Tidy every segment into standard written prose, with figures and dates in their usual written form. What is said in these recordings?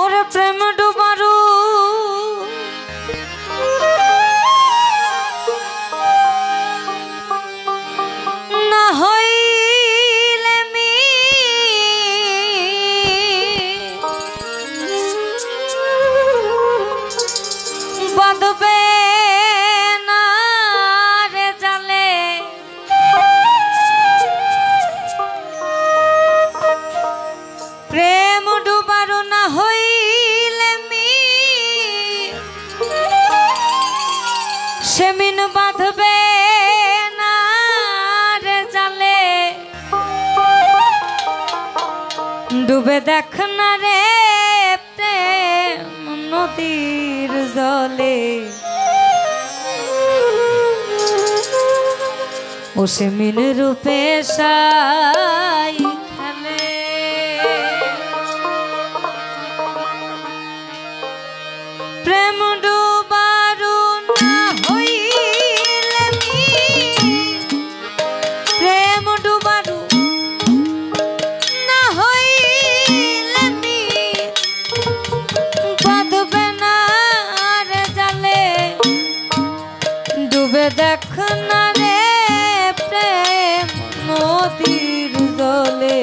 ওরে প্রেম ডুবারু না হইলে মি বাঁধবে না রে জালে প্রেম ডুবারু না হইলে মি সেমিন বাঁধবে না রে জালে ডুবে দেখ না রে প্রেম নদীর জলে ও সেমিন রূপে সাই খেলে প্রেম ডুবারু না হইলে মি প্রেম ডুবারু না হইলে মি বাঁধবে না রে জালে ডুবে দেখ না রে প্রেম নদীর জলে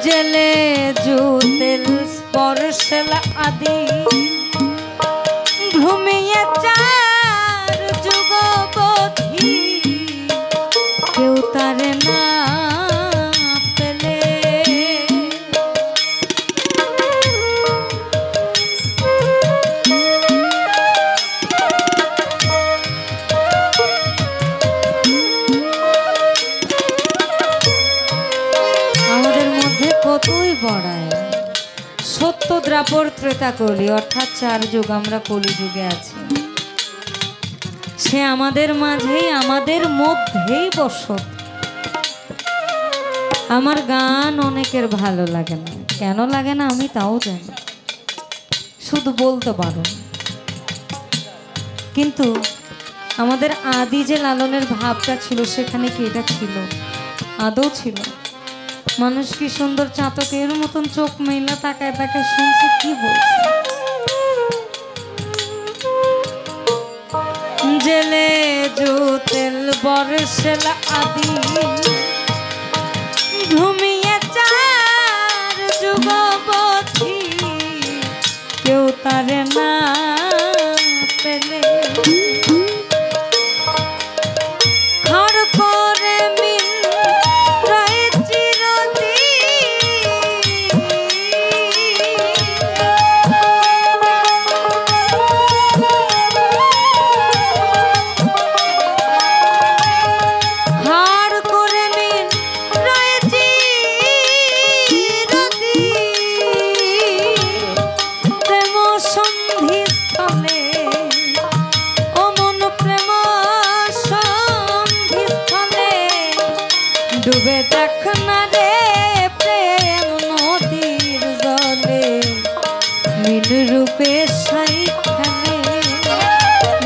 জেলে জুতেল স্পর্শলা আদি ঘুমিয়ে চার যুগবধি কেউ তারে না পেলে আমাদের মধ্যে কতই বড়ায় সত্য দ্রাপর ত্রেতা কলি অর্থাৎ 4 যুগ আমরা কলি যুগে আছি সে আমাদের মাঝেই আমাদের মধ্যেই বসত আমার গান অনেকের ভালো লাগে না কেন লাগে না আমি তাও জানি শুধু বলতে পারো কিন্তু আমাদের আদি যে লালনের ভাবটা ছিল সেখানে কি এটা ছিল আদৌ ছিল মানুষ কি সুন্দর চাতকের মতন চোখ মেলা তাকায় তাকায় শুনছে কি বলছে জেলে জুতেল বর্ষেলা আদি ঘুমিয়ে চার যুগবধি কেউ তারে না পেলে ঘর করে মিল রয়ে ডুবে দেখ না রে প্রেম নদীর জলে মিল রূপে সাই খেলে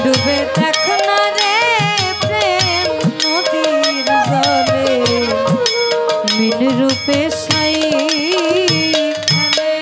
ডুবে দেখ না রে প্রেম নদীর জলে মিল রূপে সাই খেলে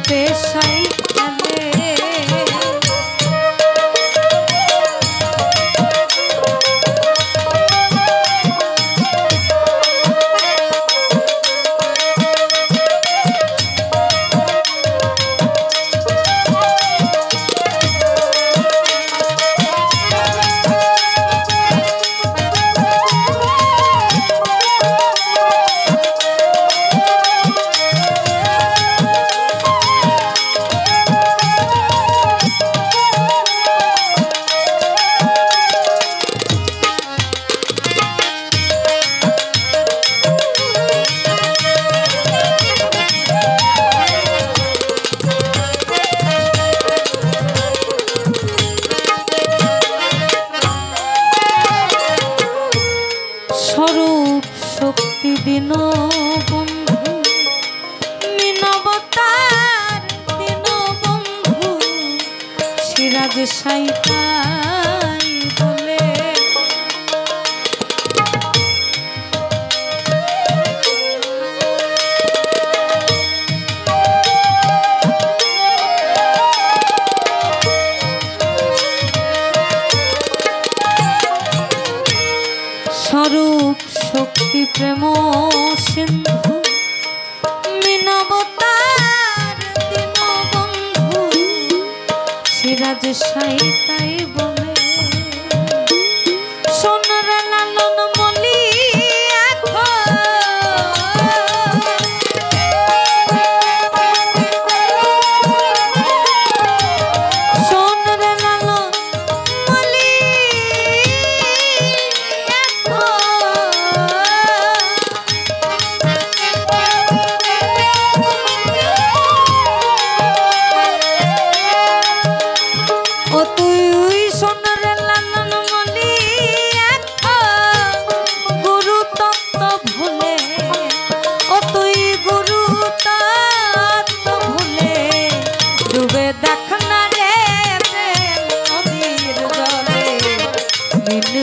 রূপে সাই খেলে স্বরূপ শক্তি দিন বন্ধু মিনবতার দিন বন্ধু সিরাজ সাইতাই বলে স্বরূপ শক্তি প্রেম সিন্ধু মিনবতার দিন বন্ধু সিরাজ সাইতাই বলে সোনার লালন মলি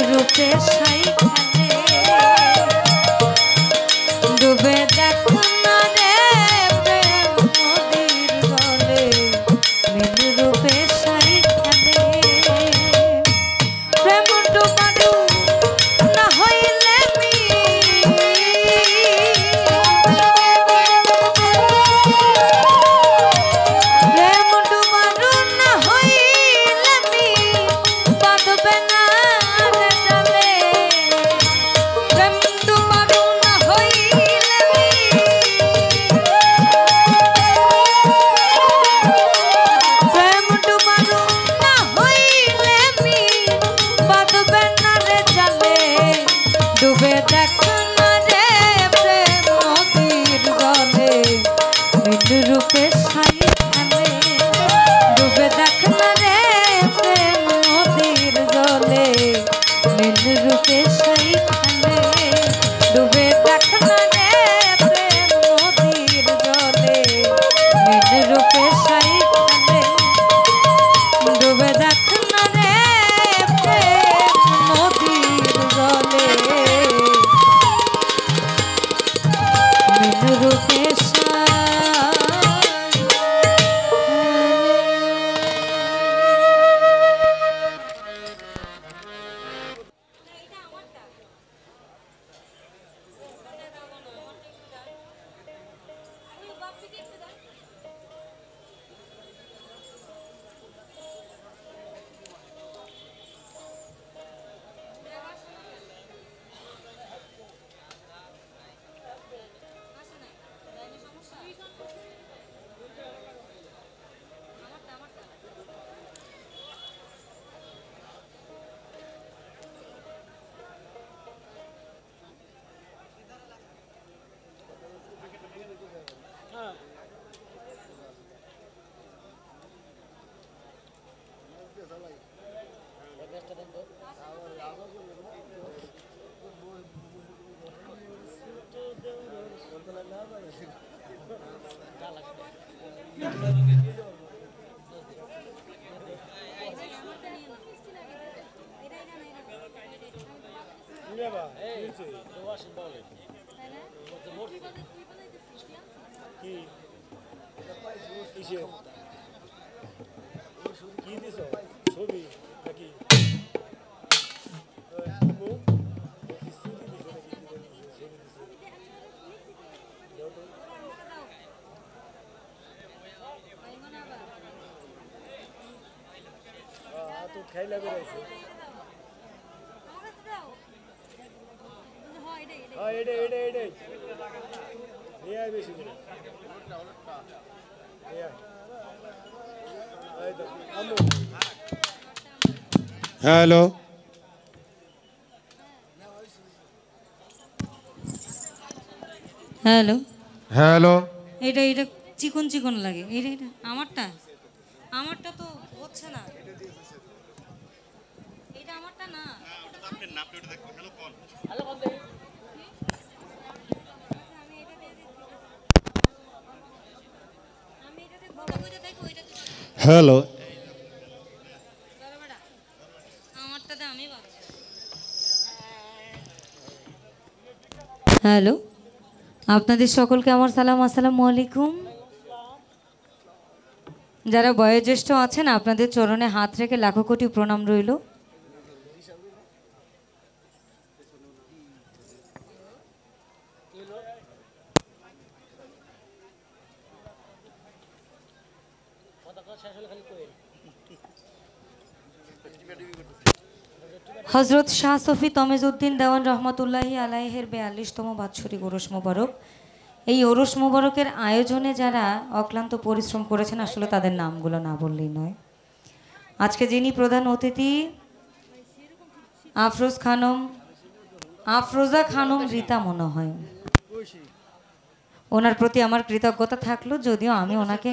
রূপে সাই খেলে ডুবে দেখো না রে প্রেম নদীর জলে নীল রূপে সাই খেলে প্রেম ডুবাডু না হইলে প্রেম ডুবাডু না হইলে বাঁধবে না ডুবে দেখো না রে প্রেম নদীর জলে নীল রূপে সাই খেলে ডুবে দেখো না রে প্রেম নদীর জলে নীল রূপে সাই খেলে ডুবে দেখো না রে প্রেম নদীর জলে নীল রূপে সাই খেলে ডুবে দেখো না রে প্রেম নদীর জলে রূপে কি হ্যালো হ্যালো হ্যালো এটা এটা চিকন চিকন লাগে এটা এটা আমারটা আমারটা তো হচ্ছে না এটা আমারটা না হ্যালো আমারটাতে আমি ভাবছি হ্যালো আপনাদের সকলকে আমার সালাম আসসালামু আলাইকুম যারা বয়োজ্যেষ্ঠ আছেন আপনাদের চরণে হাত রেখে লাখো কোটি প্রণাম রইল হজরত শাহ সফি তমেজউদ্দিন দেওয়ান রহমতুল্লাহি আলাইহের ৪২তম বাৎসরিক ওরস মোবারক এই ওরস মোবারকের আয়োজনে যারা অক্লান্ত পরিশ্রম করেছেন আসলে তাদের নামগুলো না বললেই নয় আজকে যিনি প্রধান অতিথি আফরোজা খানম রীতা মনে হয় ওনার প্রতি আমার কৃতজ্ঞতা থাকলো যদিও আমি ওনাকে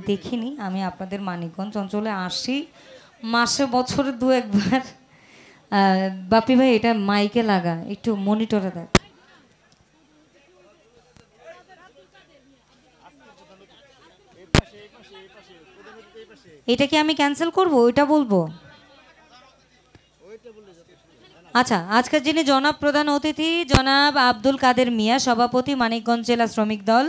দেখিনি আমি আপনাদের মানিকগঞ্জ অঞ্চলে আসি মাসে বছরে দু একবার বাপি ভাই এটা মাইকে লাগা একটু মনিটরে দেখ এটা কি আমি ক্যান্সেল করব ওইটা বলবো আচ্ছা আজকের যিনি জনাব প্রধান অতিথি জনাব আব্দুল কাদের মিয়া সভাপতি মানিকগঞ্জ জেলা শ্রমিক দল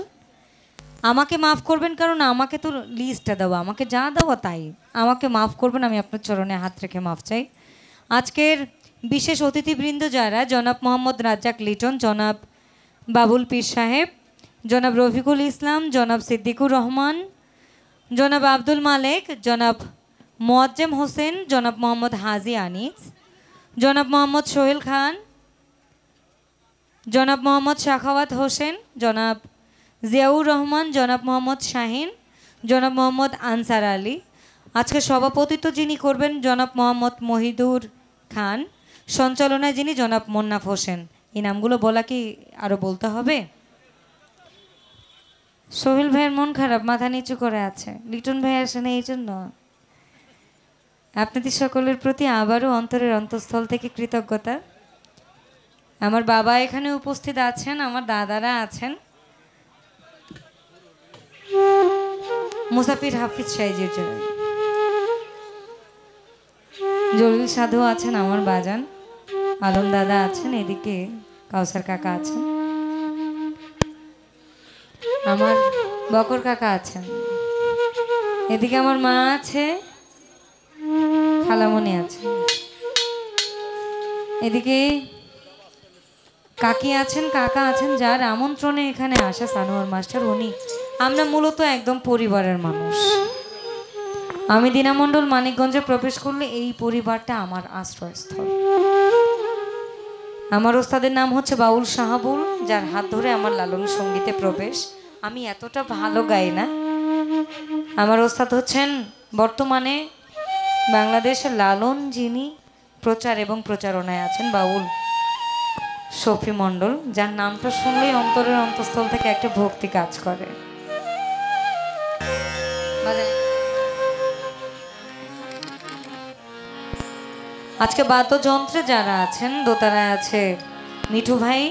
আমাকে মাফ করবেন কারণ আমাকে তো লিস্টটা দেওয়া আমাকে যা দেওয়া তাই আমাকে মাফ করবেন আমি আপনার চরণে হাত রেখে মাফ চাই আজকের বিশেষ অতিথিবৃন্দ যারা জনাব মোহাম্মদ রাজ্জাক লিটন জনাব বাবুল পীর সাহেব জনাব রফিকুল ইসলাম জনাব সিদ্দিকুর রহমান জনাব আব্দুল মালেক জনাব মোয়াজ্জেম হোসেন জনাব মোহাম্মদ হাজি আনিস জনাব মোহাম্মদ সোহেল খান জনাব মোহাম্মদ শাখাওয়াত হোসেন জনাব জিয়াউর রহমান জনাব মোহাম্মদ শাহিন জনাব মোহাম্মদ আনসার আলী আজকে সভাপতিত্ব যিনি করবেন জনাব মোহাম্মদ মহিদুর খান সঞ্চালনায় যিনি জনাব মোন্নাফ হোসেন এই নামগুলো বলা কি আরও বলতে হবে সোহেল ভাইয়ের মন খারাপ মাথা নিচু করে আছে লিটন ভাই আসেন এই জন্য আপনাদের সকলের প্রতি আবারও অন্তরের অন্তঃস্থল থেকে কৃতজ্ঞতা আমার বাবা এখানে উপস্থিত আছেন আমার দাদারা আছেন মুসাফির হাফিজ সাইজের জন্য জলিল সাধু আছেন আমার বাজান আলম দাদা আছেন এদিকে কাউসার কাকা আছেন আমার বকর কাকা আছেন এদিকে আমার মা আছে খালামণি আছে এদিকে কাকি আছেন কাকা আছেন যার আমন্ত্রণে এখানে আসা সানোয়ার মাস্টার উনি আমরা মূলত একদম পরিবারের মানুষ আমি দীনামণ্ডল মানিকগঞ্জে প্রবেশ করলে এই পরিবারটা আমার আশ্রয়স্থল আমার ওস্তাদের নাম হচ্ছে বাউল শাহাবুল যার হাত ধরে আমার লালন সঙ্গীতে প্রবেশ আমি এতটা ভালো গাই না আমার ওস্তাদ হচ্ছেন বর্তমানে বাংলাদেশের লালন যিনি প্রচার এবং প্রচারণায় আছেন বাউল শফি মণ্ডল যার নামটা শুনলেই অন্তরের অন্তঃস্থল থেকে একটা ভক্তি কাজ করে আজকে বাদ্যযন্ত্রে যারা আছেন দোতারায় আছে মিঠু ভাই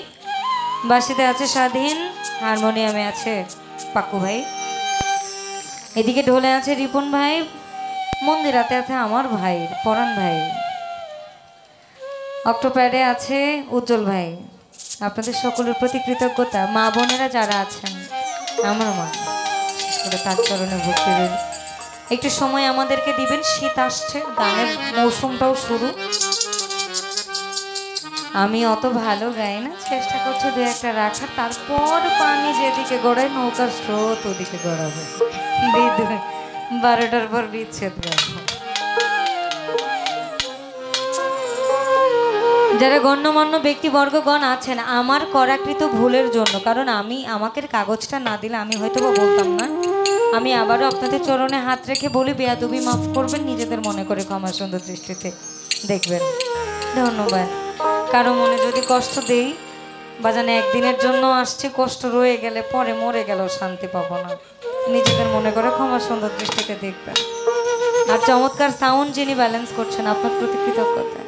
বাঁশিতে আছে স্বাধীন হারমোনিয়ামে আছে পাক্কু ভাই এদিকে ঢোলে আছে রিপন ভাই মন্দিরাতে আছে আমার ভাই পরাণ ভাই অক্টোপ্যাডে আছে উজ্জ্বল ভাই আপনাদের সকলের প্রতি কৃতজ্ঞতা মা বোনেরা যারা আছেন আমার মা করে তার চরণে ভক্তি রইল। একটু সময় আমাদেরকে দিবেন, শীত আসছে, গানের মৌসুমটাও শুরু। আমি অত ভালো গাই না, চেষ্টা করছি দু একটা রাখার, তারপর পানি যেদিকে গড়ায় নৌকার স্রোত ওদিকে গড়াবে। 12টার পর বিচ্ছেদ রাখবো। যারা গণ্যমান্য ব্যক্তিবর্গগণ আছেন, আমার করাকৃত ভুলের জন্য, কারণ আমাকে কাগজটা না দিলে আমি হয়তো বা বলতাম না, আমি আবারও আপনাদের চরণে হাত রেখে বলি বেয়াদবি মাফ করবেন, নিজেদের মনে করে ক্ষমা সুন্দর দৃষ্টিতে দেখবেন। ধন্যবাদ। কারো মনে যদি কষ্ট দেই, বাজানে একদিনের জন্য আসছে, কষ্ট রয়ে গেলে পরে মরে গেলেও শান্তি পাবো না, নিজেদের মনে করে ক্ষমা সুন্দর দৃষ্টিতে দেখবেন। আর চমৎকার সাউন্ড যিনি ব্যালেন্স করছেন, আপনার প্রতি কৃতজ্ঞতা।